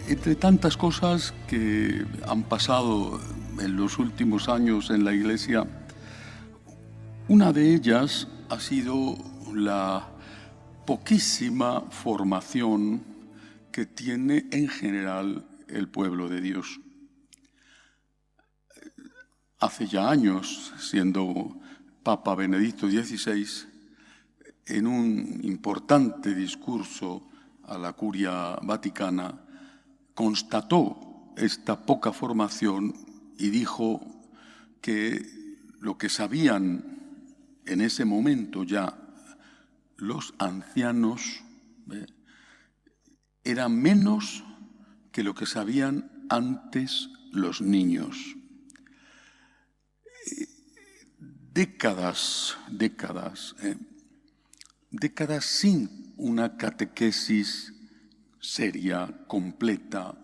Entre tantas cosas que han pasado en los últimos años en la Iglesia, una de ellas ha sido la poquísima formación que tiene en general el pueblo de Dios. Hace ya años, siendo Papa Benedicto XVI, en un importante discurso a la Curia Vaticana, constató esta poca formación y dijo que lo que sabían en ese momento ya los ancianos era menos que lo que sabían antes los niños. Décadas sin una catequesis seria, completa.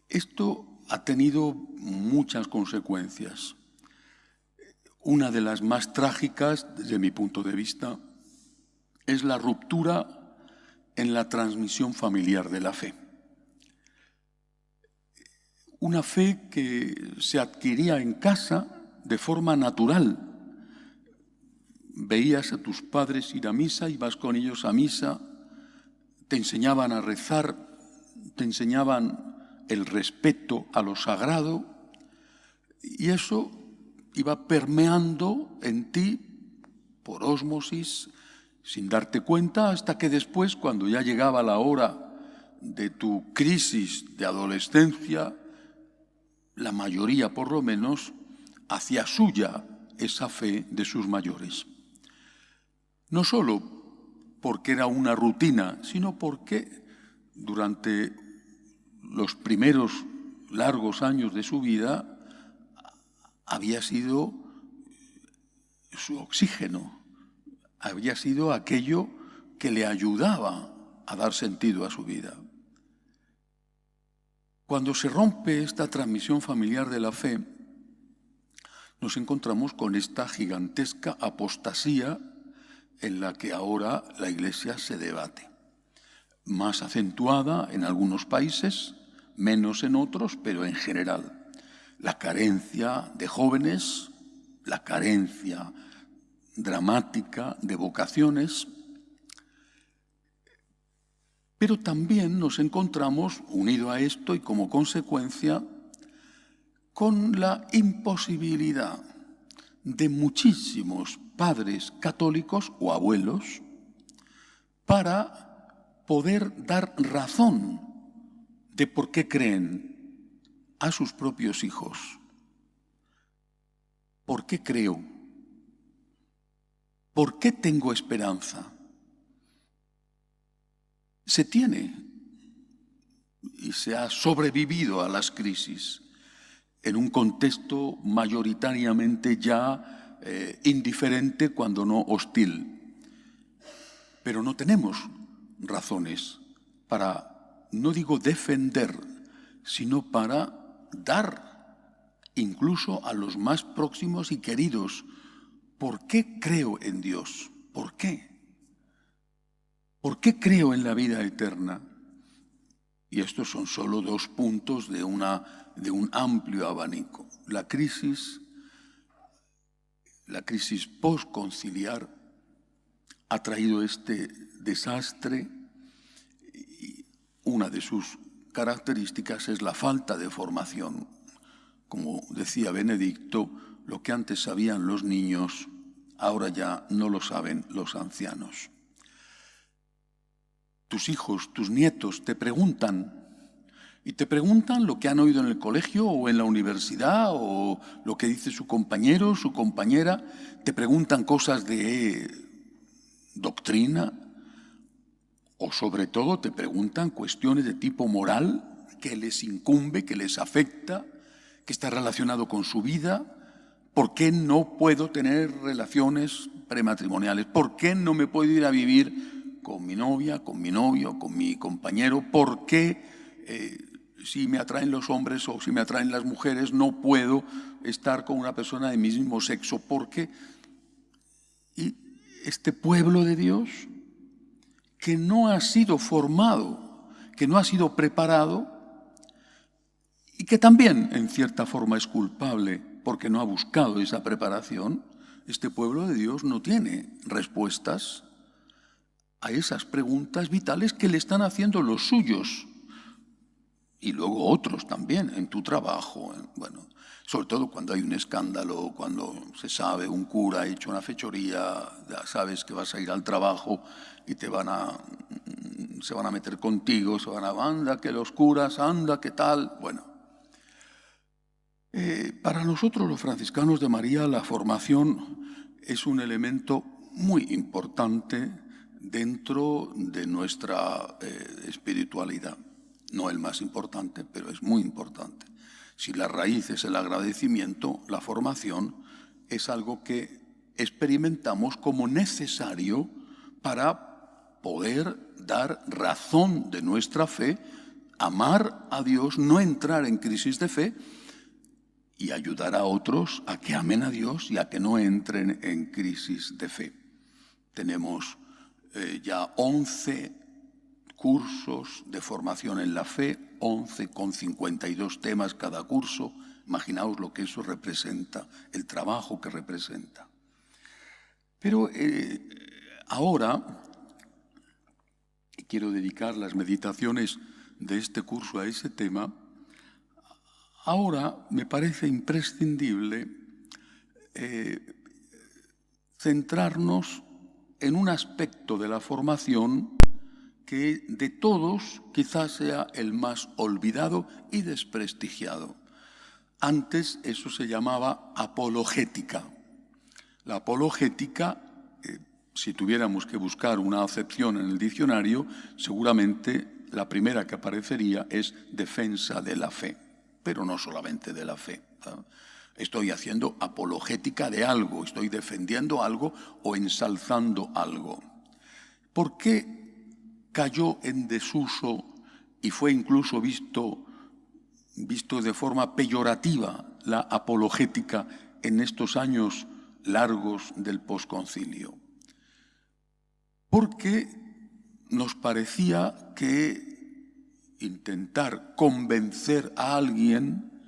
Esto ha tenido muchas consecuencias. Una de las más trágicas, desde mi punto de vista, es la ruptura en la transmisión familiar de la fe. Una fe que se adquiría en casa de forma natural. Veías a tus padres ir a misa, ibas con ellos a misa, te enseñaban a rezar, te enseñaban el respeto a lo sagrado, y eso iba permeando en ti por ósmosis, sin darte cuenta, hasta que después, cuando ya llegaba la hora de tu crisis de adolescencia, la mayoría por lo menos hacía suya esa fe de sus mayores. No solo porque era una rutina, sino porque durante los primeros largos años de su vida había sido su oxígeno, había sido aquello que le ayudaba a dar sentido a su vida. Cuando se rompe esta transmisión familiar de la fe, nos encontramos con esta gigantesca apostasía en la que ahora la Iglesia se debate. Más acentuada en algunos países, menos en otros, pero en general. La carencia de jóvenes, la carencia dramática de vocaciones, pero también nos encontramos, unido a esto y como consecuencia, con la imposibilidad de muchísimos padres católicos o abuelos para poder dar razón de por qué creen a sus propios hijos. ¿Por qué creo? ¿Por qué tengo esperanza? Se tiene y se ha sobrevivido a las crisis en un contexto mayoritariamente ya indiferente, cuando no hostil. Pero no tenemos razones para, no digo defender, sino para dar incluso a los más próximos y queridos. ¿Por qué creo en Dios? ¿Por qué? ¿Por qué creo en la vida eterna? Y estos son solo 2 puntos de un amplio abanico. La crisis postconciliar ha traído este desastre, y una de sus características es la falta de formación. Como decía Benedicto, lo que antes sabían los niños, ahora ya no lo saben los ancianos. Tus hijos, tus nietos te preguntan, y te preguntan lo que han oído en el colegio o en la universidad, o lo que dice su compañero, su compañera. Te preguntan cosas de doctrina, o sobre todo te preguntan cuestiones de tipo moral que les incumbe, que les afecta, que está relacionado con su vida. ¿Por qué no puedo tener relaciones prematrimoniales? ¿Por qué no me puedo ir a vivir con mi novia, con mi novio, con mi compañero? ¿Por qué si me atraen los hombres o si me atraen las mujeres no puedo estar con una persona de mi mismo sexo? ¿Por qué? Y este pueblo de Dios, que no ha sido formado, que no ha sido preparado y que también en cierta forma es culpable porque no ha buscado esa preparación, este pueblo de Dios no tiene respuestas a esas preguntas vitales que le están haciendo los suyos y luego otros también en tu trabajo, bueno, sobre todo cuando hay un escándalo, cuando se sabe un cura ha hecho una fechoría, ya sabes que vas a ir al trabajo y se van a meter contigo, anda que los curas, anda que tal, bueno. Para nosotros los franciscanos de María la formación es un elemento muy importante dentro de nuestra espiritualidad. No el más importante, pero es muy importante. Si la raíz es el agradecimiento, la formación es algo que experimentamos como necesario para poder dar razón de nuestra fe, amar a Dios, no entrar en crisis de fe y ayudar a otros a que amen a Dios y a que no entren en crisis de fe. Tenemos ya 11 cursos de formación en la fe, 11 con 52 temas cada curso. Imaginaos lo que eso representa, el trabajo que representa. Pero ahora quiero dedicar las meditaciones de este curso a ese tema. Ahora me parece imprescindible centrarnos en un aspecto de la formación que de todos quizás sea el más olvidado y desprestigiado. Antes eso se llamaba apologética. La apologética, si tuviéramos que buscar una acepción en el diccionario, seguramente la primera que aparecería es defensa de la fe, pero no solamente de la fe. Estoy haciendo apologética de algo, estoy defendiendo algo o ensalzando algo. ¿Por qué cayó en desuso y fue incluso visto de forma peyorativa la apologética en estos años largos del posconcilio? Porque nos parecía que intentar convencer a alguien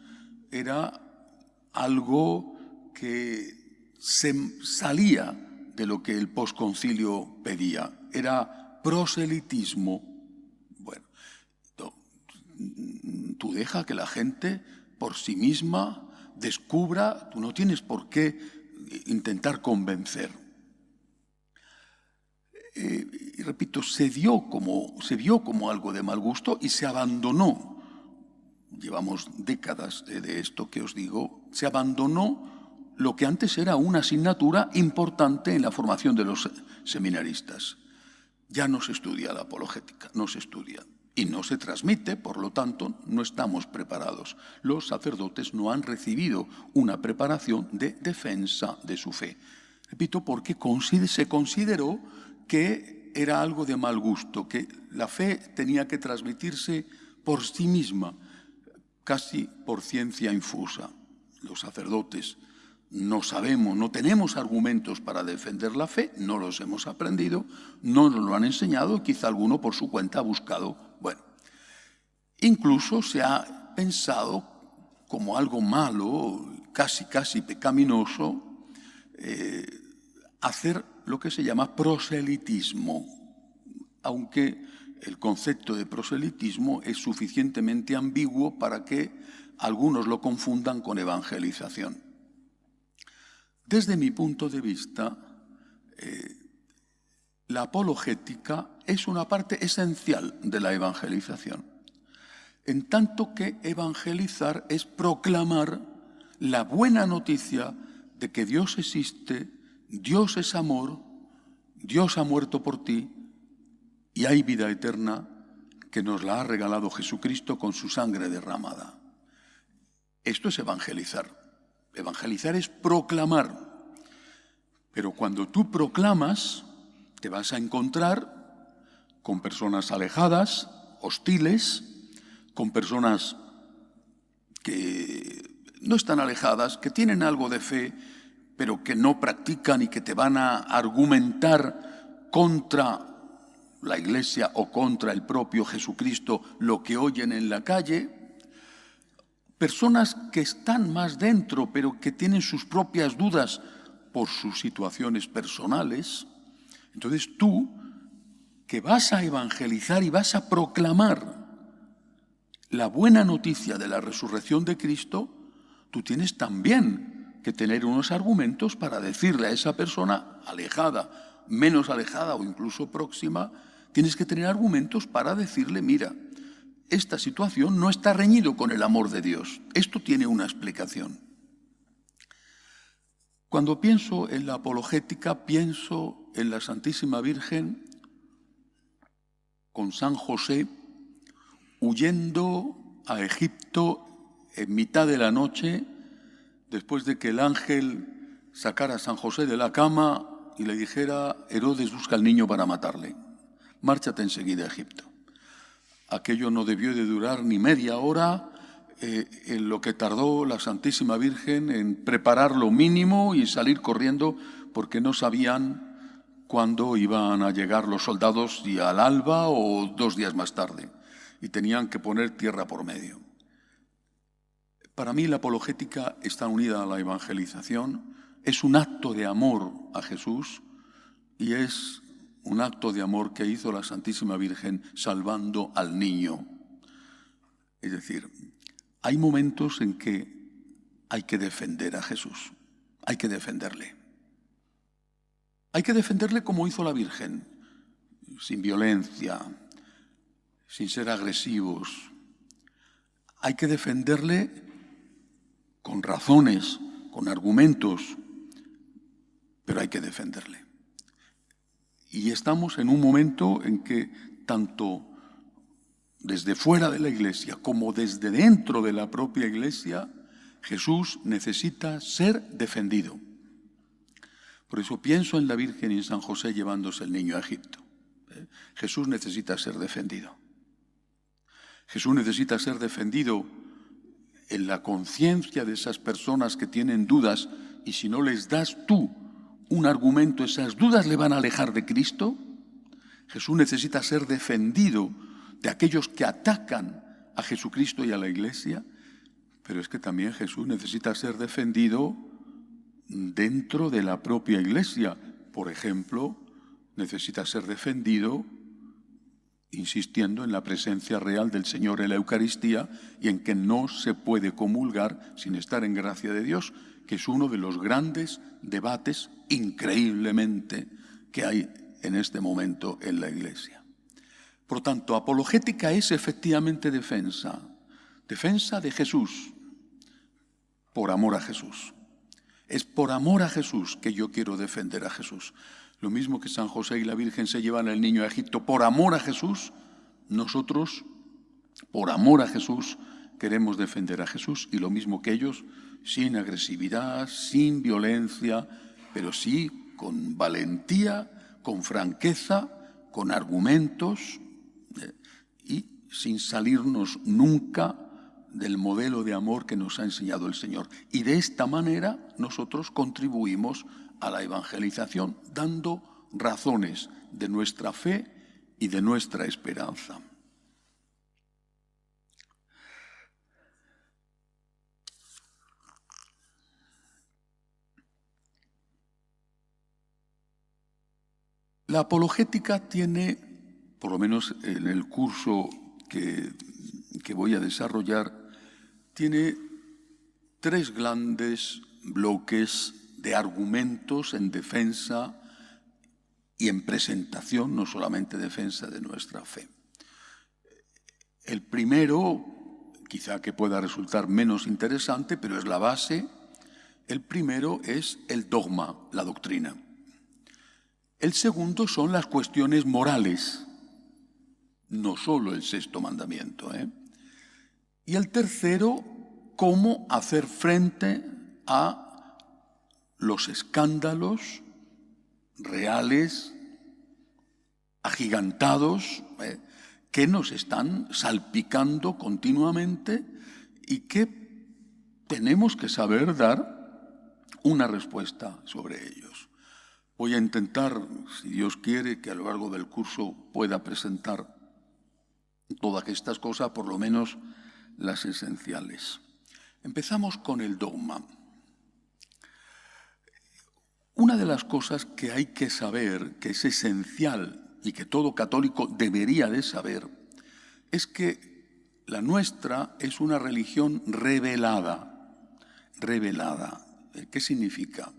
era algo que se salía de lo que el posconcilio pedía, era proselitismo. Bueno, tú deja que la gente por sí misma descubra, tú no tienes por qué intentar convencer. Y repito, se vio como algo de mal gusto y se abandonó. Llevamos décadas de esto que os digo, se abandonó lo que antes era una asignatura importante en la formación de los seminaristas. Ya no se estudia la apologética, no se estudia y no se transmite, por lo tanto, no estamos preparados. Los sacerdotes no han recibido una preparación de defensa de su fe. Repito, porque se consideró que era algo de mal gusto, que la fe tenía que transmitirse por sí misma, casi por ciencia infusa. Los sacerdotes no sabemos, no tenemos argumentos para defender la fe, no los hemos aprendido, no nos lo han enseñado, quizá alguno por su cuenta ha buscado. Bueno, incluso se ha pensado como algo malo, casi pecaminoso, hacer lo que se llama proselitismo, aunque el concepto de proselitismo es suficientemente ambiguo para que algunos lo confundan con evangelización. Desde mi punto de vista, la apologética es una parte esencial de la evangelización, en tanto que evangelizar es proclamar la buena noticia de que Dios existe, Dios es amor, Dios ha muerto por ti y hay vida eterna que nos la ha regalado Jesucristo con su sangre derramada. Esto es evangelizar. Evangelizar es proclamar. Pero cuando tú proclamas, te vas a encontrar con personas alejadas, hostiles, con personas que no están alejadas, que tienen algo de fe, pero que no practican y que te van a argumentar contra la Iglesia o contra el propio Jesucristo lo que oyen en la calle. Personas que están más dentro, pero que tienen sus propias dudas por sus situaciones personales. Entonces tú, que vas a evangelizar y vas a proclamar la buena noticia de la resurrección de Cristo, tú tienes también que tener unos argumentos para decirle a esa persona alejada, menos alejada o incluso próxima, tienes que tener argumentos para decirle, mira, esta situación no está reñido con el amor de Dios. Esto tiene una explicación. Cuando pienso en la apologética, pienso en la Santísima Virgen con San José huyendo a Egipto en mitad de la noche, después de que el ángel sacara a San José de la cama y le dijera, Herodes busca al niño para matarle, márchate enseguida a Egipto. Aquello no debió de durar ni media hora, en lo que tardó la Santísima Virgen en preparar lo mínimo y salir corriendo, porque no sabían cuándo iban a llegar los soldados, si al alba o 2 días más tarde, y tenían que poner tierra por medio. Para mí la apologética está unida a la evangelización, es un acto de amor a Jesús y es un acto de amor que hizo la Santísima Virgen salvando al niño. Es decir, hay momentos en que hay que defender a Jesús, hay que defenderle. Hay que defenderle como hizo la Virgen, sin violencia, sin ser agresivos. Hay que defenderle con razones, con argumentos, pero hay que defenderle. Y estamos en un momento en que tanto desde fuera de la Iglesia como desde dentro de la propia Iglesia, Jesús necesita ser defendido. Por eso pienso en la Virgen y en San José llevándose el niño a Egipto. Jesús necesita ser defendido. Jesús necesita ser defendido en la conciencia de esas personas que tienen dudas, y si no les das tú un argumento, esas dudas le van a alejar de Cristo. Jesús necesita ser defendido de aquellos que atacan a Jesucristo y a la Iglesia, pero es que también Jesús necesita ser defendido dentro de la propia Iglesia. Por ejemplo, necesita ser defendido insistiendo en la presencia real del Señor en la Eucaristía y en que no se puede comulgar sin estar en gracia de Dios, que es uno de los grandes debates, increíblemente, que hay en este momento en la Iglesia. Por tanto, apologética es efectivamente defensa de Jesús, por amor a Jesús. Es por amor a Jesús que yo quiero defender a Jesús. Lo mismo que San José y la Virgen se llevan al niño a Egipto por amor a Jesús, nosotros, por amor a Jesús, queremos defender a Jesús, y lo mismo que ellos, sin agresividad, sin violencia, pero sí con valentía, con franqueza, con argumentos, y sin salirnos nunca del modelo de amor que nos ha enseñado el Señor. Y de esta manera nosotros contribuimos a la evangelización, dando razones de nuestra fe y de nuestra esperanza. La apologética tiene, por lo menos en el curso que voy a desarrollar, tiene 3 grandes bloques de argumentos en defensa y en presentación, no solamente defensa de nuestra fe. El primero, quizá que pueda resultar menos interesante, pero es la base. El primero es el dogma, la doctrina. El segundo son las cuestiones morales, no solo el 6º mandamiento, Y el tercero, cómo hacer frente a los escándalos reales, agigantados, que nos están salpicando continuamente y que tenemos que saber dar una respuesta sobre ellos. Voy a intentar, si Dios quiere, que a lo largo del curso pueda presentar todas estas cosas, por lo menos las esenciales. Empezamos con el dogma. Una de las cosas que hay que saber, que es esencial y que todo católico debería de saber, es que la nuestra es una religión revelada. Revelada. ¿Qué significa?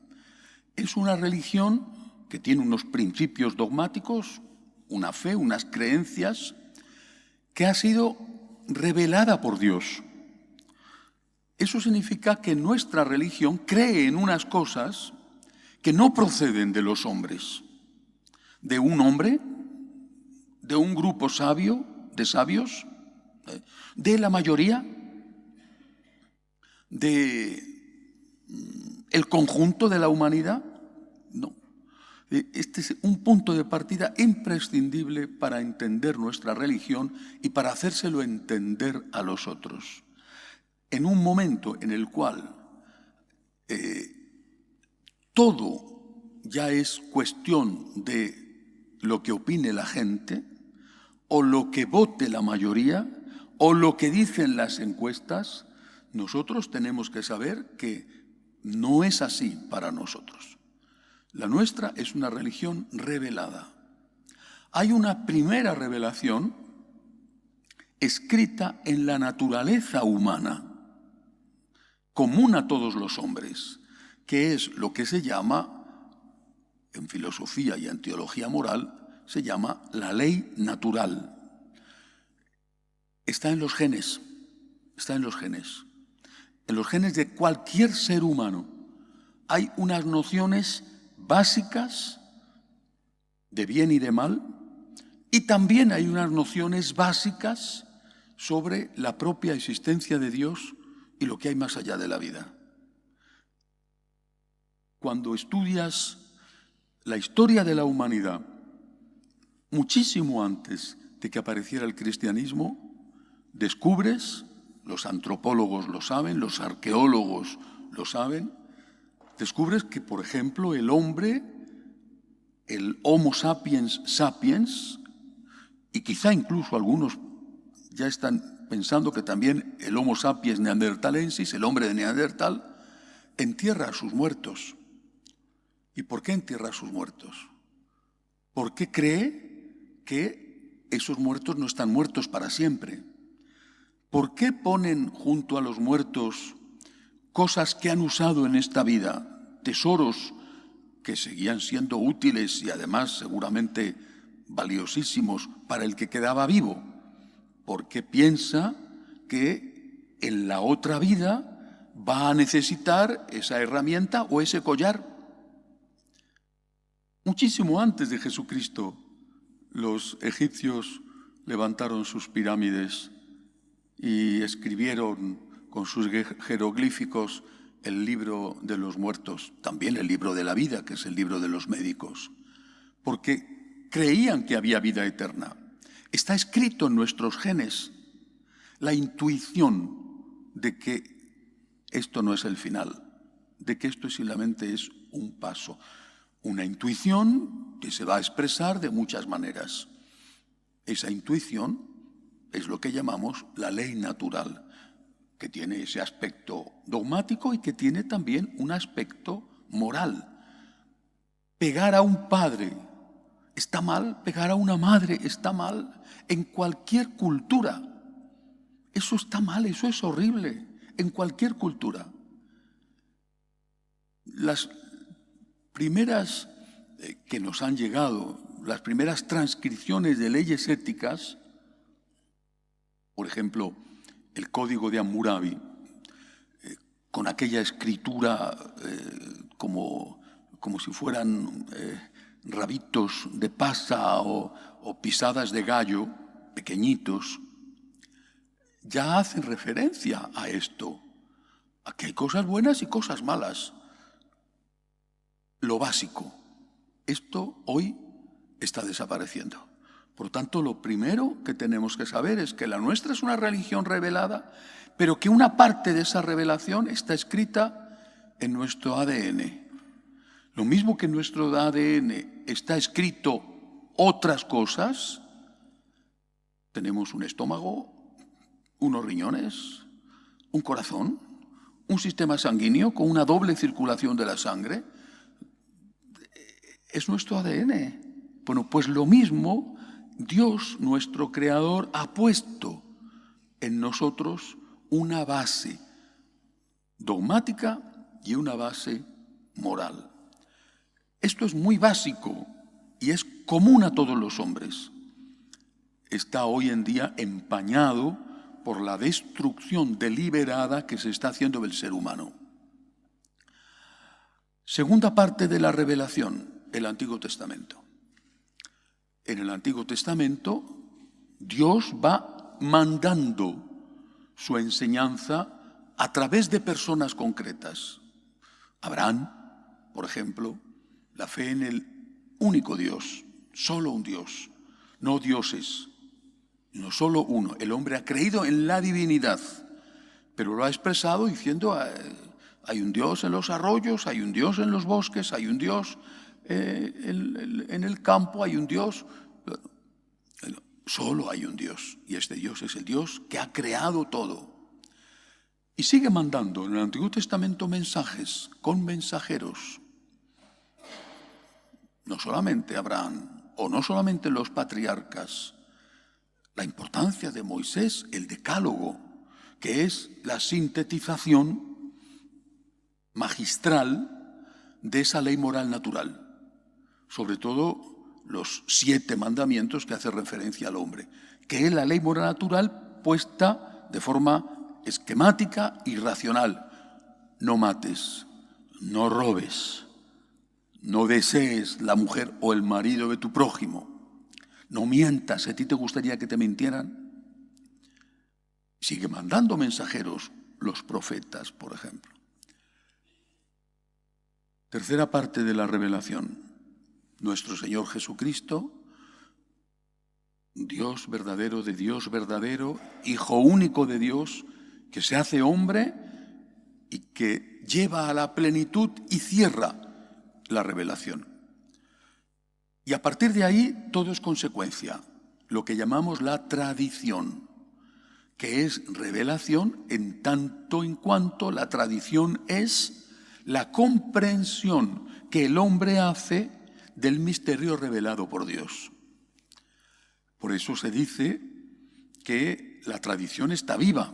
Es una religión que tiene unos principios dogmáticos, una fe, unas creencias, que ha sido revelada por Dios. Eso significa que nuestra religión cree en unas cosas que no proceden de los hombres, de un hombre, de un grupo sabio, de sabios, de la mayoría, de el conjunto de la humanidad. No. Este es un punto de partida imprescindible para entender nuestra religión y para hacérselo entender a los otros. En un momento en el cual todo ya es cuestión de lo que opine la gente, o lo que vote la mayoría, o lo que dicen las encuestas, nosotros tenemos que saber que no es así para nosotros. La nuestra es una religión revelada. Hay una primera revelación escrita en la naturaleza humana, común a todos los hombres, que es lo que se llama, en filosofía y en teología moral, se llama la ley natural. Está en los genes, está en los genes. En los genes de cualquier ser humano hay unas nociones básicas de bien y de mal, y también hay unas nociones básicas sobre la propia existencia de Dios y lo que hay más allá de la vida. Cuando estudias la historia de la humanidad, muchísimo antes de que apareciera el cristianismo, descubres, los antropólogos lo saben, los arqueólogos lo saben, descubres que, por ejemplo, el hombre, el Homo sapiens sapiens, y quizá incluso algunos ya están pensando que también el Homo sapiens neanderthalensis, el hombre de Neandertal, entierra a sus muertos. ¿Y por qué entierra a sus muertos? Porque cree que esos muertos no están muertos para siempre. ¿Por qué ponen junto a los muertos cosas que han usado en esta vida, tesoros que seguían siendo útiles y además seguramente valiosísimos para el que quedaba vivo? Porque piensa que en la otra vida va a necesitar esa herramienta o ese collar. Muchísimo antes de Jesucristo, los egipcios levantaron sus pirámides y escribieron con sus jeroglíficos el libro de los muertos, también el libro de la vida, que es el libro de los médicos, porque creían que había vida eterna. Está escrito en nuestros genes la intuición de que esto no es el final, de que esto simplemente es un paso. Una intuición que se va a expresar de muchas maneras. Esa intuición es lo que llamamos la ley natural, que tiene ese aspecto dogmático y que tiene también un aspecto moral. Pegar a un padre está mal, pegar a una madre está mal, en cualquier cultura. Eso está mal, eso es horrible, en cualquier cultura. Las primeras que nos han llegado, las primeras transcripciones de leyes éticas, por ejemplo, el Código de Hammurabi, con aquella escritura como si fueran rabitos de pasa o pisadas de gallo, pequeñitos, ya hacen referencia a esto, a que hay cosas buenas y cosas malas. Lo básico. Esto hoy está desapareciendo. Por tanto, lo primero que tenemos que saber es que la nuestra es una religión revelada, pero que una parte de esa revelación está escrita en nuestro ADN. Lo mismo que en nuestro ADN está escrito otras cosas, tenemos un estómago, unos riñones, un corazón, un sistema sanguíneo con una doble circulación de la sangre. Es nuestro ADN. Bueno, pues lo mismo Dios, nuestro Creador, ha puesto en nosotros una base dogmática y una base moral. Esto es muy básico y es común a todos los hombres. Está hoy en día empañado por la destrucción deliberada que se está haciendo del ser humano. Segunda parte de la revelación, el Antiguo Testamento. En el Antiguo Testamento, Dios va mandando su enseñanza a través de personas concretas. Abraham, por ejemplo, la fe en el único Dios, solo un Dios, no dioses, no solo uno. El hombre ha creído en la divinidad, pero lo ha expresado diciendo, hay un Dios en los arroyos, hay un Dios en los bosques, hay un Dios en el campo, hay un Dios. Solo hay un Dios, y este Dios es el Dios que ha creado todo. Y sigue mandando en el Antiguo Testamento mensajes con mensajeros. No solamente Abraham, o no solamente los patriarcas. La importancia de Moisés, el decálogo, que es la sintetización magistral de esa ley moral natural. Sobre todo los 7 mandamientos que hace referencia al hombre, que es la ley moral natural puesta de forma esquemática y racional. No mates, no robes, no desees la mujer o el marido de tu prójimo, no mientas. ¿A ti te gustaría que te mintieran? Sigue mandando mensajeros, los profetas, por ejemplo. Tercera parte de la revelación. Nuestro Señor Jesucristo, Dios verdadero de Dios verdadero, Hijo único de Dios, que se hace hombre y que lleva a la plenitud y cierra la revelación. Y a partir de ahí todo es consecuencia, lo que llamamos la tradición, que es revelación en tanto en cuanto la tradición es la comprensión que el hombre hace del misterio revelado por Dios. Por eso se dice que la tradición está viva,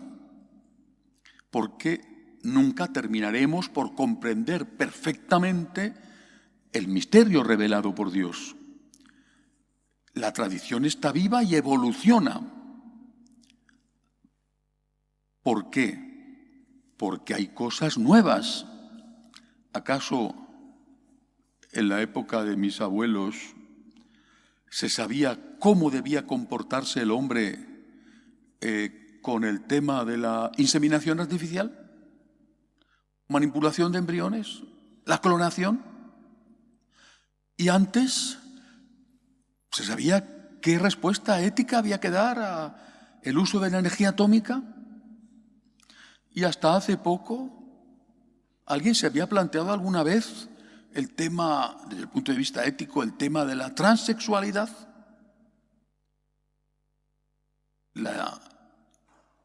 porque nunca terminaremos por comprender perfectamente el misterio revelado por Dios. La tradición está viva y evoluciona. ¿Por qué? Porque hay cosas nuevas. ¿Acaso en la época de mis abuelos se sabía cómo debía comportarse el hombre con el tema de la inseminación artificial, manipulación de embriones, la clonación? Y antes se sabía qué respuesta ética había que dar al uso de la energía atómica. Y hasta hace poco, ¿alguien se había planteado alguna vez el tema, desde el punto de vista ético, el tema de la transexualidad? La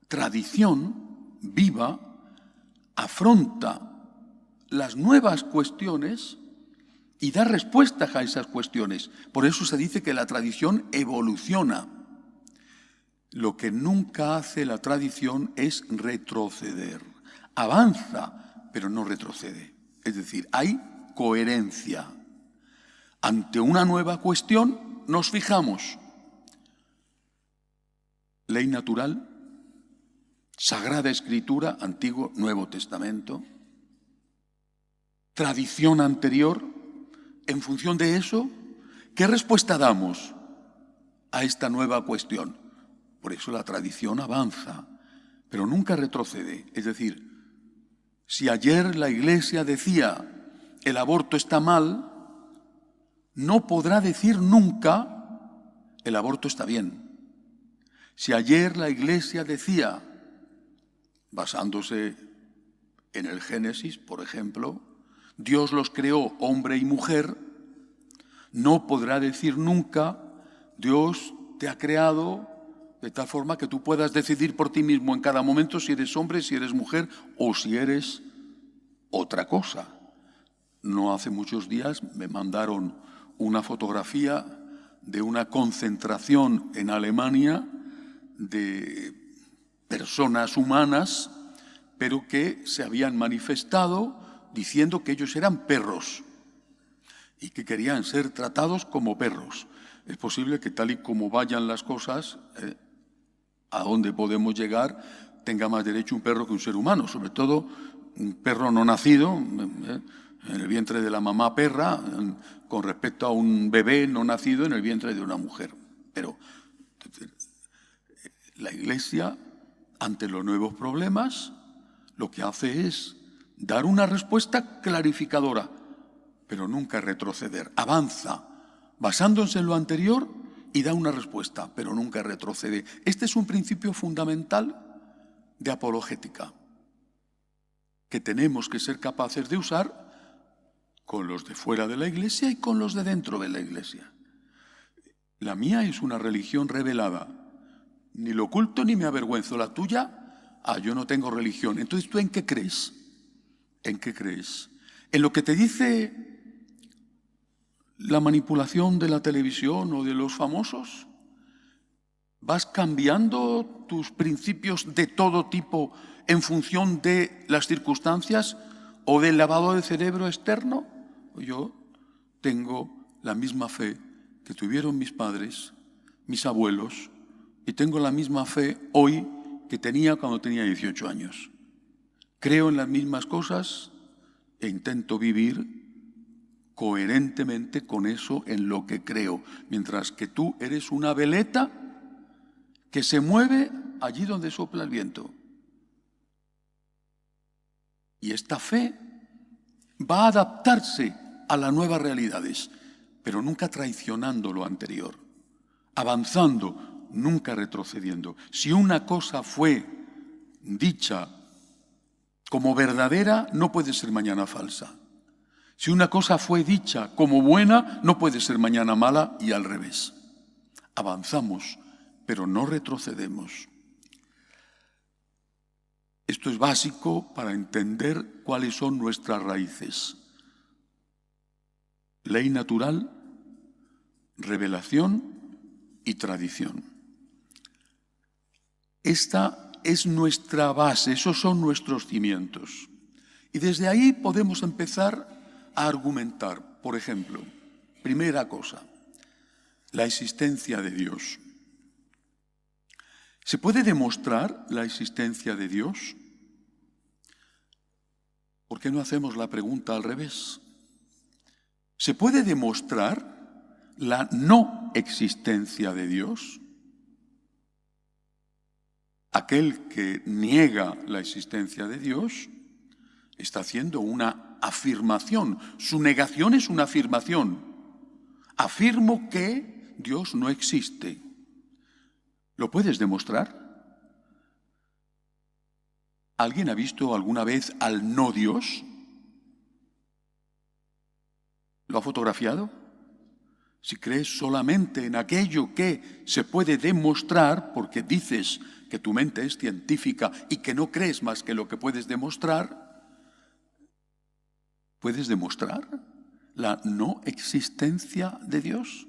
tradición viva afronta las nuevas cuestiones y da respuestas a esas cuestiones. Por eso se dice que la tradición evoluciona. Lo que nunca hace la tradición es retroceder. Avanza, pero no retrocede. Es decir, hay coherencia. Ante una nueva cuestión nos fijamos. Ley natural, Sagrada Escritura, Antiguo, Nuevo Testamento, tradición anterior. En función de eso, ¿qué respuesta damos a esta nueva cuestión? Por eso la tradición avanza, pero nunca retrocede. Es decir, si ayer la Iglesia decía el aborto está mal, no podrá decir nunca el aborto está bien. Si ayer la Iglesia decía, basándose en el Génesis, por ejemplo, Dios los creó hombre y mujer, no podrá decir nunca, Dios te ha creado de tal forma que tú puedas decidir por ti mismo en cada momento si eres hombre, si eres mujer o si eres otra cosa. No hace muchos días me mandaron una fotografía de una concentración en Alemania de personas humanas, pero que se habían manifestado diciendo que ellos eran perros y que querían ser tratados como perros. Es posible que tal y como vayan las cosas, a dónde podemos llegar, tenga más derecho un perro que un ser humano, sobre todo un perro no nacido, en el vientre de la mamá perra, con respecto a un bebé no nacido en el vientre de una mujer. Pero la Iglesia, ante los nuevos problemas, lo que hace es dar una respuesta clarificadora, pero nunca retroceder. Avanza, basándose en lo anterior, y da una respuesta, pero nunca retrocede. Este es un principio fundamental de apologética, que tenemos que ser capaces de usar con los de fuera de la Iglesia y con los de dentro de la Iglesia. La mía es una religión revelada. Ni lo oculto ni me avergüenzo. La tuya, yo no tengo religión. Entonces, ¿tú en qué crees? ¿En qué crees? ¿En lo que te dice la manipulación de la televisión o de los famosos? ¿Vas cambiando tus principios de todo tipo en función de las circunstancias o del lavado de cerebro externo? Yo tengo la misma fe que tuvieron mis padres, mis abuelos, y tengo la misma fe hoy que tenía cuando tenía 18 años. Creo en las mismas cosas e intento vivir coherentemente con eso en lo que creo, mientras que tú eres una veleta que se mueve allí donde sopla el viento. Y esta fe va a adaptarse a las nuevas realidades, pero nunca traicionando lo anterior, avanzando, nunca retrocediendo. Si una cosa fue dicha como verdadera, no puede ser mañana falsa. Si una cosa fue dicha como buena, no puede ser mañana mala, y al revés. Avanzamos, pero no retrocedemos. Esto es básico para entender cuáles son nuestras raíces. Ley natural, revelación y tradición. Esta es nuestra base, esos son nuestros cimientos. Y desde ahí podemos empezar a argumentar. Por ejemplo, primera cosa, la existencia de Dios. ¿Se puede demostrar la existencia de Dios? ¿Por qué no hacemos la pregunta al revés? ¿Se puede demostrar la no existencia de Dios? Aquel que niega la existencia de Dios está haciendo una afirmación. Su negación es una afirmación. Afirmo que Dios no existe. ¿Lo puedes demostrar? ¿Alguien ha visto alguna vez al no Dios? ¿Lo ha fotografiado? Si crees solamente en aquello que se puede demostrar, porque dices que tu mente es científica y que no crees más que lo que puedes demostrar, ¿puedes demostrar la no existencia de Dios?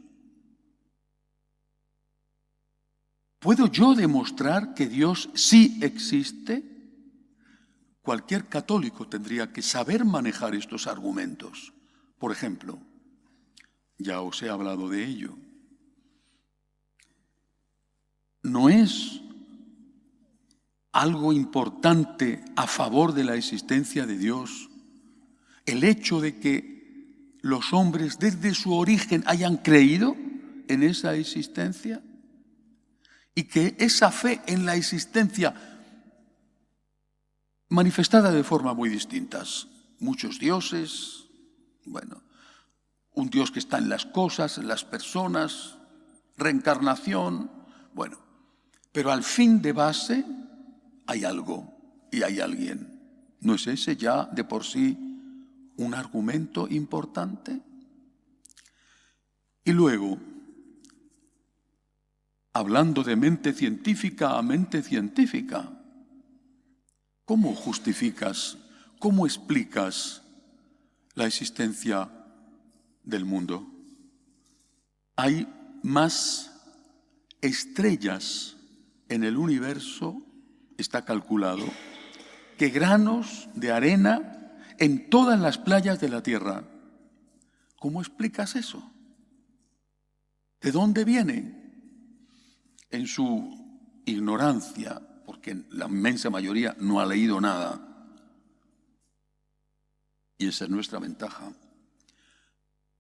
¿Puedo yo demostrar que Dios sí existe? Cualquier católico tendría que saber manejar estos argumentos. Por ejemplo, ya os he hablado de ello. ¿No es algo importante a favor de la existencia de Dios el hecho de que los hombres desde su origen hayan creído en esa existencia? Y que esa fe en la existencia, manifestada de forma muy distintas, muchos dioses, un Dios que está en las cosas, en las personas, reencarnación, pero al fin de base hay algo y hay alguien. ¿No es ese ya de por sí un argumento importante. Y luego, hablando de mente científica a mente científica, ¿cómo justificas, cómo explicas la existencia del mundo? Hay más estrellas en el universo, está calculado, que granos de arena en todas las playas de la Tierra. ¿Cómo explicas eso? ¿De dónde viene? En su ignorancia, porque la inmensa mayoría no ha leído nada. Y esa es nuestra ventaja.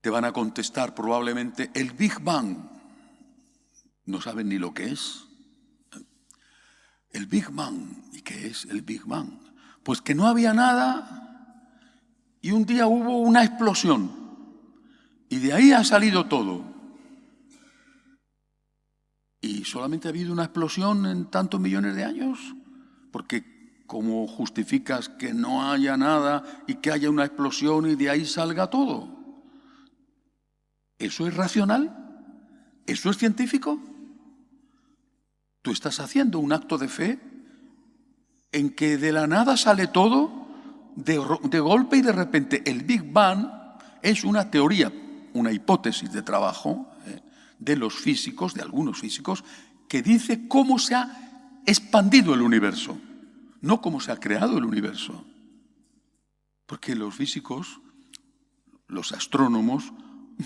Te van a contestar probablemente el Big Bang. No saben ni lo que es. El Big Bang. ¿Y qué es el Big Bang? Pues que no había nada y un día hubo una explosión. Y de ahí ha salido todo. ¿Y solamente ha habido una explosión en tantos millones de años? Porque ¿cómo justificas que no haya nada y que haya una explosión y de ahí salga todo? ¿Eso es racional? ¿Eso es científico? Tú estás haciendo un acto de fe en que de la nada sale todo de golpe y de repente. El Big Bang es una teoría, una hipótesis de trabajo de los físicos, de algunos físicos, que dice cómo se ha expandido el universo, no cómo se ha creado el universo. Porque los físicos, los astrónomos,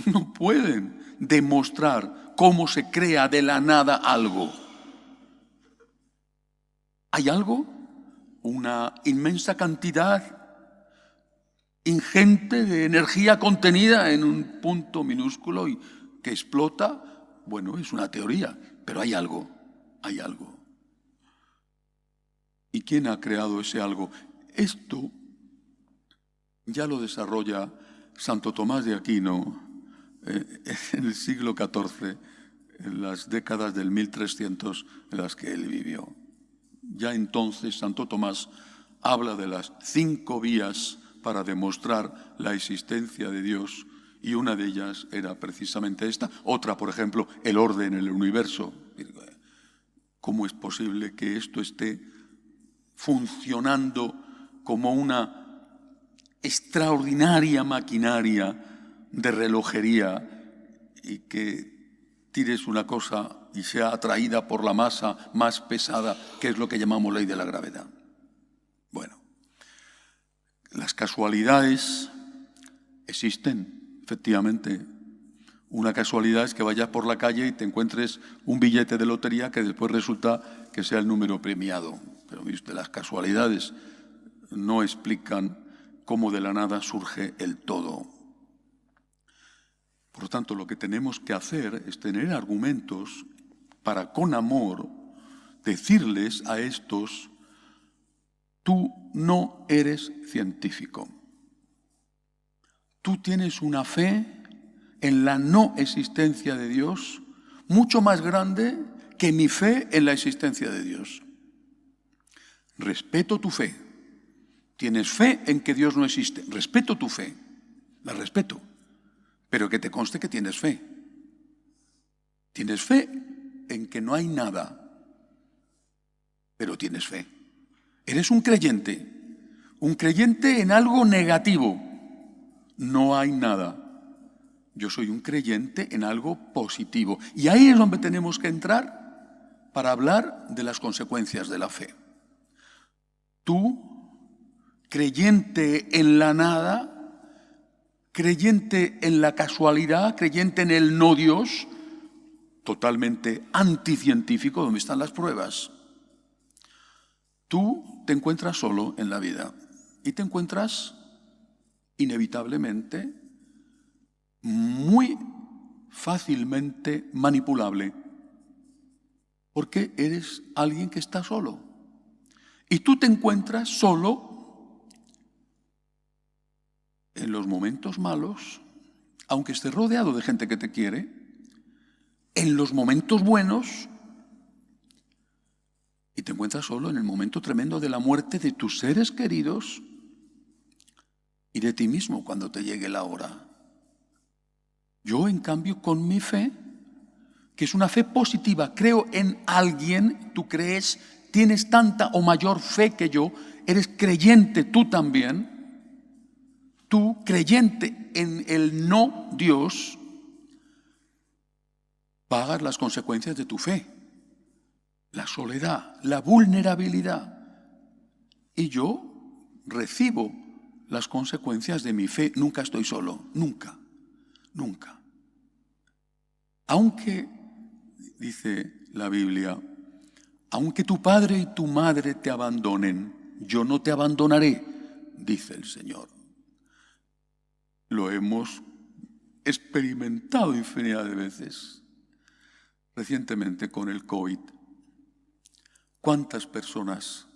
no pueden demostrar cómo se crea de la nada algo. ¿Hay algo? Una inmensa cantidad ingente de energía contenida en un punto minúsculo y que explota. Bueno, es una teoría, pero hay algo, hay algo. ¿Y quién ha creado ese algo? Esto ya lo desarrolla Santo Tomás de Aquino en el siglo XIV, en las décadas del 1300 en las que él vivió. Ya entonces Santo Tomás habla de las 5 vías para demostrar la existencia de Dios, y una de ellas era precisamente esta. Otra, por ejemplo, el orden en el universo. ¿Cómo es posible que esto esté funcionando como una extraordinaria maquinaria de relojería y que tires una cosa y sea atraída por la masa más pesada, que es lo que llamamos ley de la gravedad? Bueno, las casualidades existen. Efectivamente, una casualidad es que vayas por la calle y te encuentres un billete de lotería que después resulta que sea el número premiado. Pero viste, las casualidades no explican cómo de la nada surge el todo. Por lo tanto, lo que tenemos que hacer es tener argumentos para, con amor, decirles a estos: tú no eres científico. Tú tienes una fe en la no existencia de Dios mucho más grande que mi fe en la existencia de Dios. Respeto tu fe. Tienes fe en que Dios no existe. Respeto tu fe. La respeto. Pero que te conste que tienes fe. Tienes fe en que no hay nada. Pero tienes fe. Eres un creyente. Un creyente en algo negativo. No hay nada. Yo soy un creyente en algo positivo. Y ahí es donde tenemos que entrar para hablar de las consecuencias de la fe. Tú, creyente en la nada, creyente en la casualidad, creyente en el no Dios, totalmente anticientífico, ¿dónde están las pruebas? Tú te encuentras solo en la vida y te encuentras inevitablemente muy fácilmente manipulable, porque eres alguien que está solo. Y tú te encuentras solo en los momentos malos, aunque estés rodeado de gente que te quiere, en los momentos buenos, y te encuentras solo en el momento tremendo de la muerte de tus seres queridos. y de ti mismo cuando te llegue la hora. Yo, en cambio, con mi fe, que es una fe positiva, creo en alguien, tú crees, tienes tanta o mayor fe que yo, eres creyente tú también, tú creyente en el no Dios, pagas las consecuencias de tu fe, la soledad, la vulnerabilidad, y yo recibo las consecuencias de mi fe. Nunca estoy solo, nunca, nunca. Aunque, dice la Biblia, aunque tu padre y tu madre te abandonen, yo no te abandonaré, dice el Señor. Lo hemos experimentado infinidad de veces. Recientemente con el COVID, ¿cuántas personas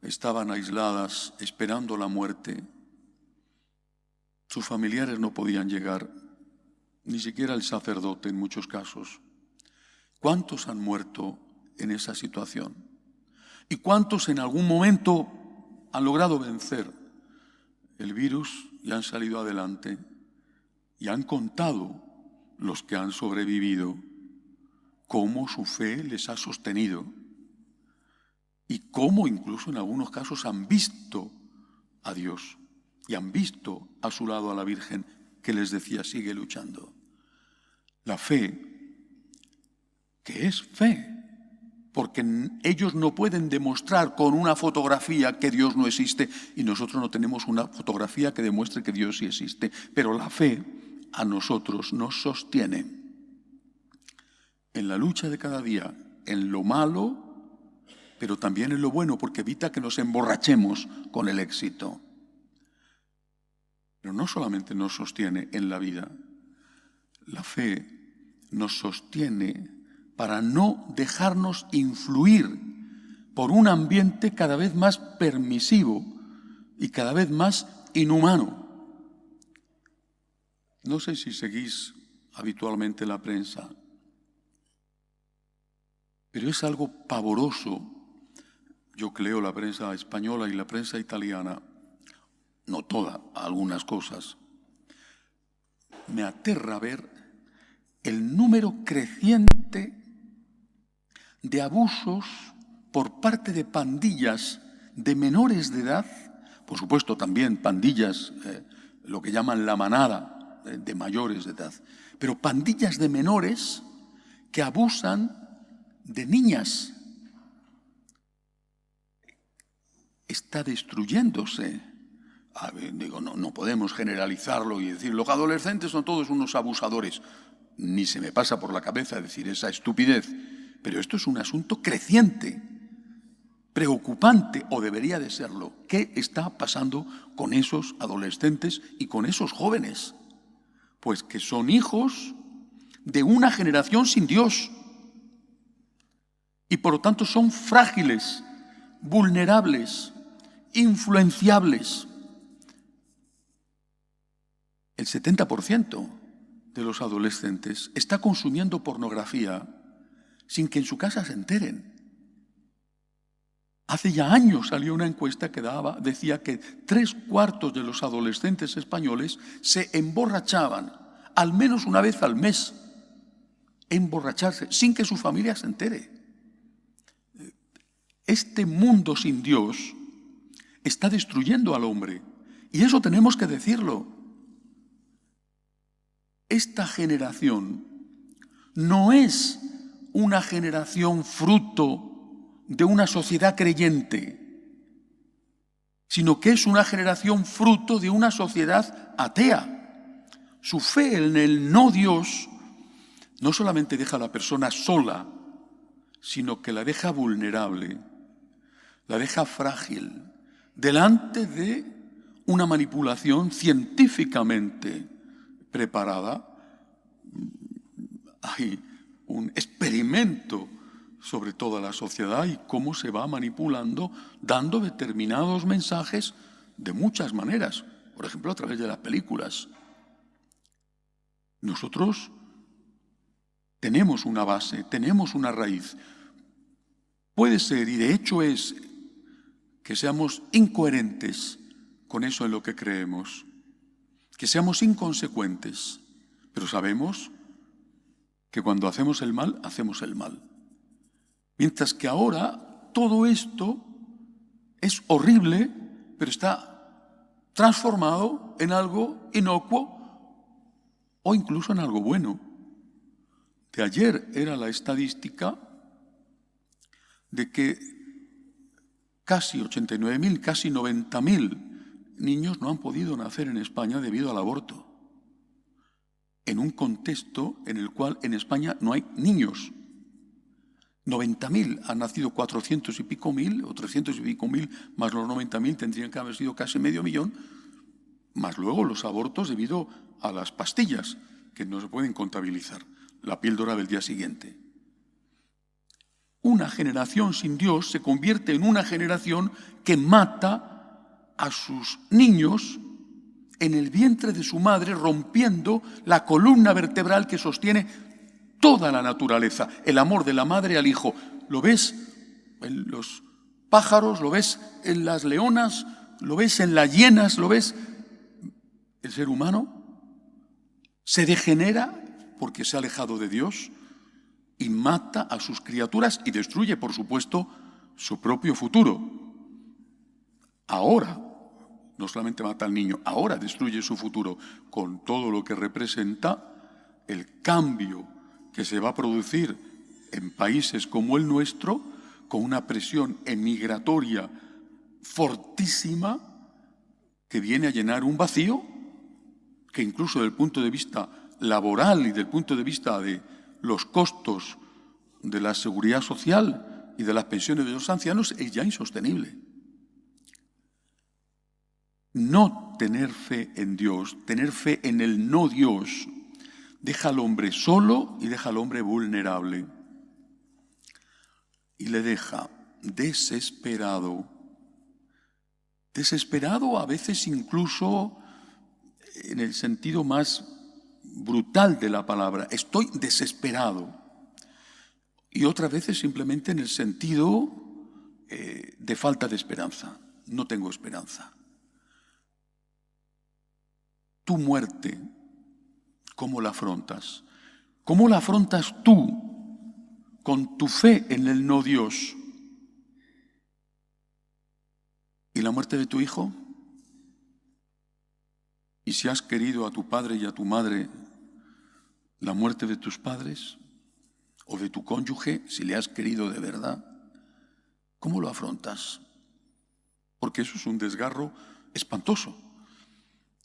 estaban aisladas esperando la muerte? Sus familiares no podían llegar, ni siquiera el sacerdote en muchos casos. ¿Cuántos han muerto en esa situación? ¿Y cuántos en algún momento han logrado vencer el virus y han salido adelante? Y han contado, los que han sobrevivido, cómo su fe les ha sostenido y cómo incluso en algunos casos han visto a Dios y han visto a su lado a la Virgen que les decía: sigue luchando. La fe, que es fe, porque ellos no pueden demostrar con una fotografía que Dios no existe, y nosotros no tenemos una fotografía que demuestre que Dios sí existe, pero la fe a nosotros nos sostiene en la lucha de cada día, en lo malo, pero también en lo bueno, porque evita que nos emborrachemos con el éxito. Pero no solamente nos sostiene en la vida, la fe nos sostiene para no dejarnos influir por un ambiente cada vez más permisivo y cada vez más inhumano. No sé si seguís habitualmente la prensa, pero es algo pavoroso. Yo leo la prensa española y la prensa italiana, no toda, algunas cosas. Me aterra ver el número creciente de abusos por parte de pandillas de menores de edad, por supuesto también pandillas, lo que llaman la manada de mayores de edad, pero pandillas de menores que abusan de niñas. Está destruyéndose. Digo, no podemos generalizarlo y decir los adolescentes son todos unos abusadores. Ni se me pasa por la cabeza decir esa estupidez. Pero esto es un asunto creciente, preocupante, o debería de serlo. ¿Qué está pasando con esos adolescentes y con esos jóvenes? Pues que son hijos de una generación sin Dios. Y por lo tanto son frágiles, vulnerables, influenciables. El 70% de los adolescentes está consumiendo pornografía sin que en su casa se enteren. Hace ya años salió una encuesta que decía que 3/4 de los adolescentes españoles se emborrachaban al menos una vez al mes. Emborracharse sin que su familia se entere. Este mundo sin Dios está destruyendo al hombre, y eso tenemos que decirlo. Esta generación no es una generación fruto de una sociedad creyente, sino que es una generación fruto de una sociedad atea. Su fe en el no Dios no solamente deja a la persona sola, sino que la deja vulnerable, la deja frágil, delante de una manipulación científicamente preparada. Hay un experimento sobre toda la sociedad y cómo se va manipulando, dando determinados mensajes de muchas maneras, por ejemplo a través de las películas. Nosotros tenemos una base, tenemos una raíz. Puede ser, y de hecho es, que seamos incoherentes con eso en lo que creemos, que seamos inconsecuentes, pero sabemos que cuando hacemos el mal, hacemos el mal. Mientras que ahora todo esto es horrible, pero está transformado en algo inocuo o incluso en algo bueno. De ayer era la estadística de que casi 89.000, casi 90.000 niños no han podido nacer en España debido al aborto, en un contexto en el cual en España no hay niños. 90.000, han nacido 400 y pico mil, o 300 y pico mil, más los 90.000 tendrían que haber sido casi 500.000, más luego los abortos debido a las pastillas, que no se pueden contabilizar, la píldora del día siguiente. Una generación sin Dios se convierte en una generación que mata a sus niños en el vientre de su madre, rompiendo la columna vertebral que sostiene toda la naturaleza, el amor de la madre al hijo. Lo ves en los pájaros, lo ves en las leonas, lo ves en las hienas, lo ves. El ser humano se degenera porque se ha alejado de Dios y mata a sus criaturas y destruye, por supuesto, su propio futuro. Ahora, no solamente mata al niño, ahora destruye su futuro con todo lo que representa el cambio que se va a producir en países como el nuestro, con una presión emigratoria fortísima que viene a llenar un vacío que incluso desde el punto de vista laboral y desde el punto de vista de los costos de la seguridad social y de las pensiones de los ancianos es ya insostenible. No tener fe en Dios, tener fe en el no Dios, deja al hombre solo y deja al hombre vulnerable. Y le deja desesperado. Desesperado a veces incluso en el sentido más brutal de la palabra. Estoy desesperado. Y otras veces simplemente en el sentido de falta de esperanza. No tengo esperanza. Tu muerte, ¿cómo la afrontas? ¿Cómo la afrontas tú con tu fe en el no Dios? ¿Y la muerte de tu hijo? ¿Y si has querido a tu padre y a tu madre, la muerte de tus padres? ¿O de tu cónyuge, si le has querido de verdad? ¿Cómo lo afrontas? Porque eso es un desgarro espantoso.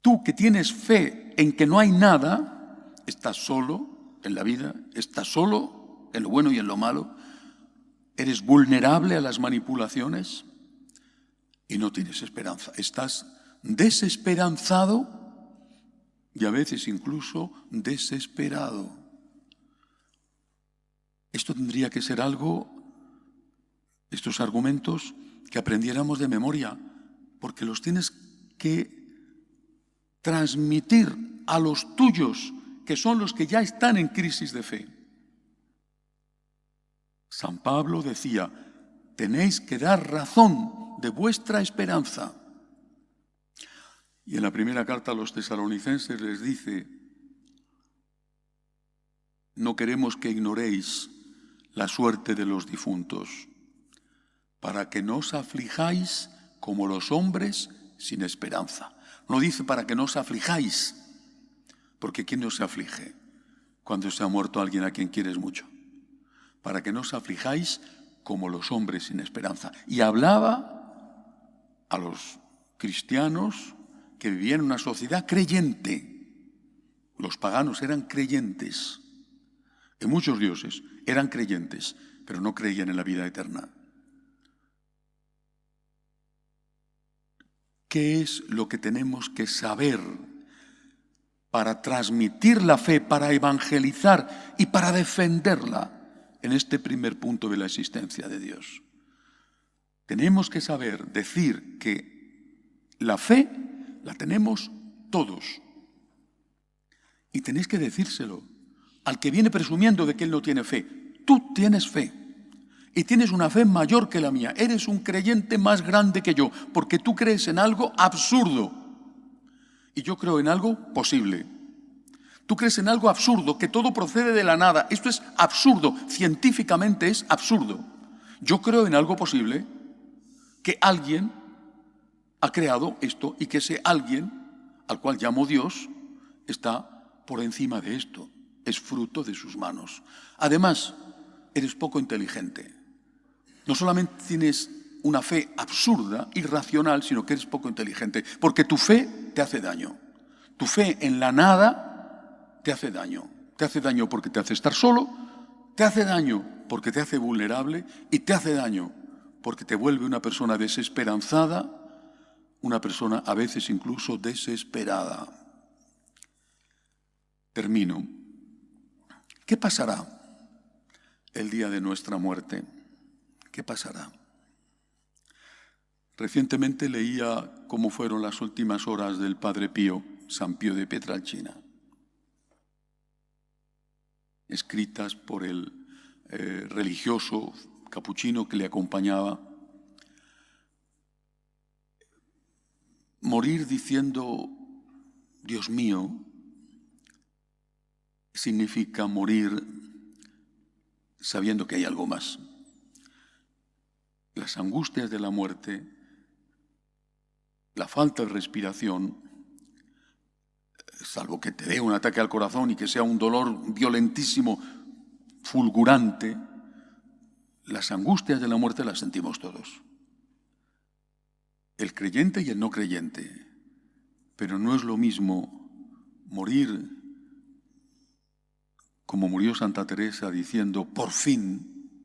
Tú que tienes fe en que no hay nada, estás solo en la vida, estás solo en lo bueno y en lo malo, eres vulnerable a las manipulaciones y no tienes esperanza. Estás desesperanzado y a veces incluso desesperado. Esto tendría que ser algo, estos argumentos, que aprendiéramos de memoria, porque los tienes que transmitir a los tuyos, que son los que ya están en crisis de fe. San Pablo decía, tenéis que dar razón de vuestra esperanza. Y en la primera carta a los tesalonicenses les dice, no queremos que ignoréis la suerte de los difuntos, para que no os aflijáis como los hombres sin esperanza. No dice para que no os aflijáis, porque ¿quién no se aflige cuando se ha muerto alguien a quien quieres mucho? Para que no os aflijáis como los hombres sin esperanza. Y hablaba a los cristianos que vivían en una sociedad creyente. Los paganos eran creyentes en muchos dioses, eran creyentes, pero no creían en la vida eterna. ¿Qué es lo que tenemos que saber para transmitir la fe, para evangelizar y para defenderla en este primer punto de la existencia de Dios? Tenemos que saber decir que la fe la tenemos todos. Y tenéis que decírselo al que viene presumiendo de que él no tiene fe. Tú tienes fe. y tienes una fe mayor que la mía. Eres un creyente más grande que yo, porque tú crees en algo absurdo y yo creo en algo posible. Tú crees en algo absurdo, que todo procede de la nada. Esto es absurdo, científicamente es absurdo. Yo creo en algo posible, que alguien ha creado esto y que ese alguien, al cual llamo Dios, está por encima de esto. Es fruto de sus manos. Además, eres poco inteligente. No solamente tienes una fe absurda, irracional, sino que eres poco inteligente, porque tu fe te hace daño. Tu fe en la nada te hace daño. Te hace daño porque te hace estar solo, te hace daño porque te hace vulnerable y te hace daño porque te vuelve una persona desesperanzada, una persona a veces incluso desesperada. Termino. ¿Qué pasará el día de nuestra muerte? ¿Qué pasará? Recientemente leía cómo fueron las últimas horas del Padre Pío, San Pío de Pietrelcina, escritas por el religioso capuchino que le acompañaba. Morir diciendo, Dios mío, significa morir sabiendo que hay algo más. Las angustias de la muerte, la falta de respiración, salvo que te dé un ataque al corazón y que sea un dolor violentísimo, fulgurante, las angustias de la muerte las sentimos todos. El creyente y el no creyente. Pero no es lo mismo morir como murió Santa Teresa diciendo, por fin,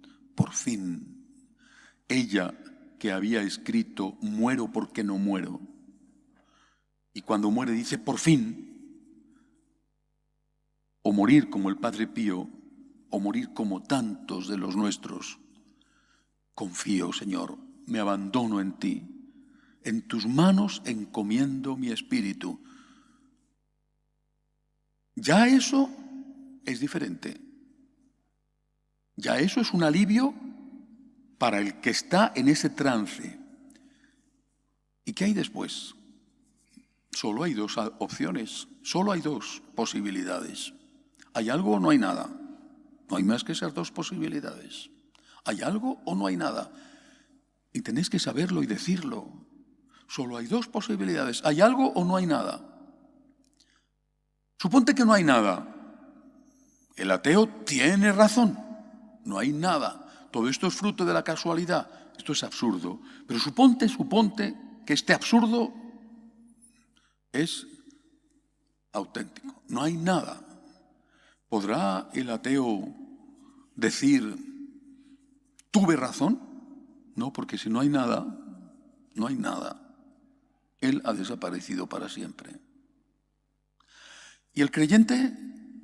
ella que había escrito, muero porque no muero. Y cuando muere dice, por fin. O morir como el Padre Pío, o morir como tantos de los nuestros. Confío, Señor, me abandono en ti. En tus manos encomiendo mi espíritu. Ya eso es diferente. Ya eso es un alivio para el que está en ese trance. ¿Y qué hay después? Solo hay dos opciones, solo hay dos posibilidades. ¿Hay algo o no hay nada? No hay más que esas dos posibilidades. ¿Hay algo o no hay nada? Y tenéis que saberlo y decirlo. Solo hay dos posibilidades. ¿Hay algo o no hay nada? Suponte que no hay nada. El ateo tiene razón. No hay nada. Todo esto es fruto de la casualidad. Esto es absurdo. Pero suponte que este absurdo es auténtico. No hay nada. ¿Podrá el ateo decir, tuve razón? No, porque si no hay nada, no hay nada. Él ha desaparecido para siempre. Y el creyente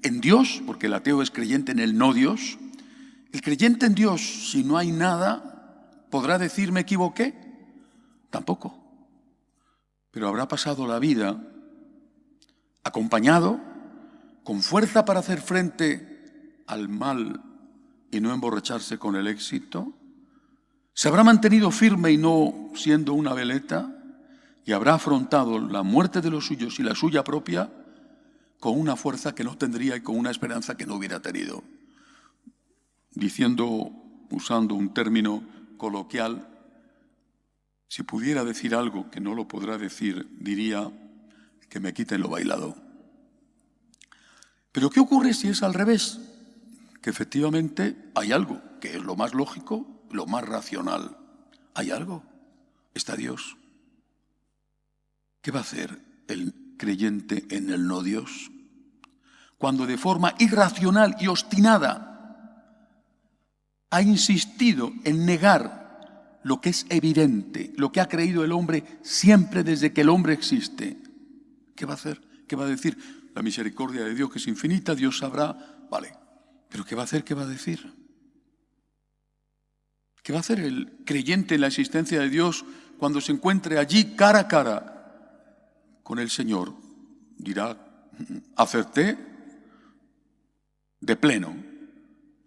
en Dios, porque el ateo es creyente en el no Dios, el creyente en Dios, si no hay nada, ¿podrá decir me equivoqué? Tampoco. Pero habrá pasado la vida acompañado, con fuerza para hacer frente al mal y no emborracharse con el éxito. Se habrá mantenido firme y no siendo una veleta, y habrá afrontado la muerte de los suyos y la suya propia con una fuerza que no tendría y con una esperanza que no hubiera tenido. Diciendo, usando un término coloquial, si pudiera decir algo que no lo podrá decir, diría que me quiten lo bailado. Pero ¿qué ocurre si es al revés? Que efectivamente hay algo, que es lo más lógico, lo más racional. Hay algo, está Dios. ¿Qué va a hacer el creyente en el no Dios? Cuando de forma irracional y obstinada ha insistido en negar lo que es evidente, lo que ha creído el hombre siempre desde que el hombre existe. ¿Qué va a hacer? ¿Qué va a decir? La misericordia de Dios que es infinita, Dios sabrá, vale. Pero ¿qué va a hacer? ¿Qué va a decir? ¿Qué va a hacer el creyente en la existencia de Dios cuando se encuentre allí cara a cara con el Señor? Dirá, acerté de pleno.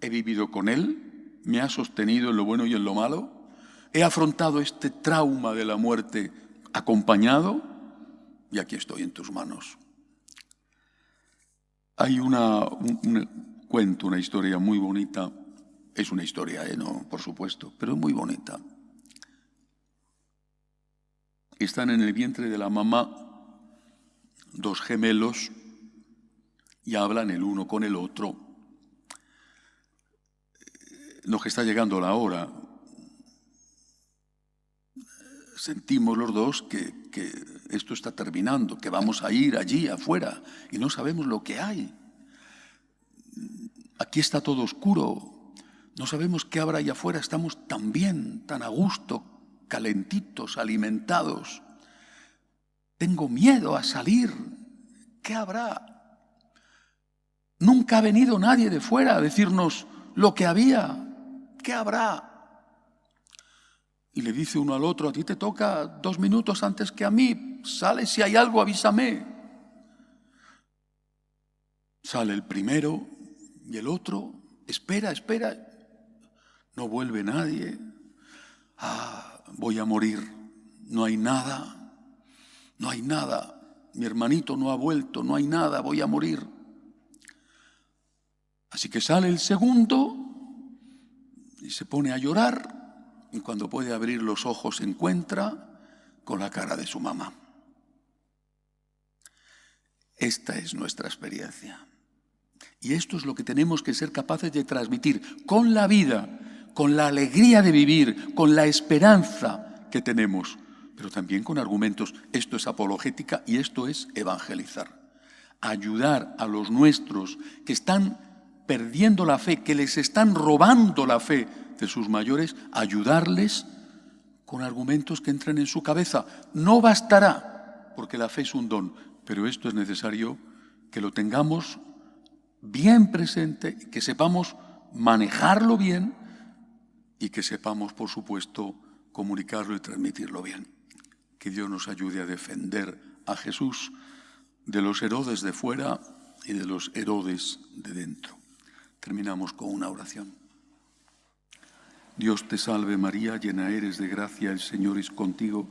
He vivido con Él, me ha sostenido en lo bueno y en lo malo. He afrontado este trauma de la muerte acompañado y aquí estoy en tus manos. Hay un cuento, una historia muy bonita. Es una historia, no, por supuesto, pero es muy bonita. Están en el vientre de la mamá dos gemelos y hablan el uno con el otro. Nos que está llegando la hora. Sentimos los dos que esto está terminando, que vamos a ir allí afuera y no sabemos lo que hay. Aquí está todo oscuro, no sabemos qué habrá allá afuera, estamos tan bien, tan a gusto, calentitos, alimentados. Tengo miedo a salir, ¿qué habrá? Nunca ha venido nadie de fuera a decirnos lo que había, ¿qué habrá? Y le dice uno al otro, a ti te toca 2 minutos antes que a mí, sale, si hay algo avísame. Sale el primero y el otro, espera, no vuelve nadie. Voy a morir, no hay nada, mi hermanito no ha vuelto, no hay nada, voy a morir. Así que sale el segundo y se pone a llorar. Y cuando puede abrir los ojos se encuentra con la cara de su mamá. Esta es nuestra experiencia. Y esto es lo que tenemos que ser capaces de transmitir con la vida, con la alegría de vivir, con la esperanza que tenemos, pero también con argumentos. Esto es apologética y esto es evangelizar. Ayudar a los nuestros que están perdiendo la fe, que les están robando la fe de sus mayores, ayudarles con argumentos que entren en su cabeza. No bastará, porque la fe es un don, pero esto es necesario que lo tengamos bien presente, que sepamos manejarlo bien y que sepamos, por supuesto, comunicarlo y transmitirlo bien. Que Dios nos ayude a defender a Jesús de los Herodes de fuera y de los Herodes de dentro. Terminamos con una oración. Dios te salve María, llena eres de gracia, el Señor es contigo.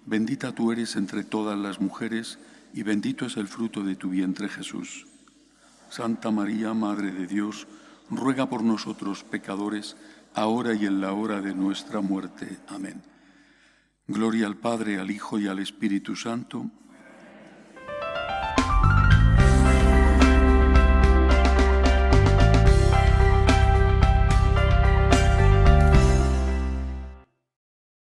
Bendita tú eres entre todas las mujeres y bendito es el fruto de tu vientre Jesús. Santa María, Madre de Dios, ruega por nosotros pecadores, ahora y en la hora de nuestra muerte. Amén. Gloria al Padre, al Hijo y al Espíritu Santo,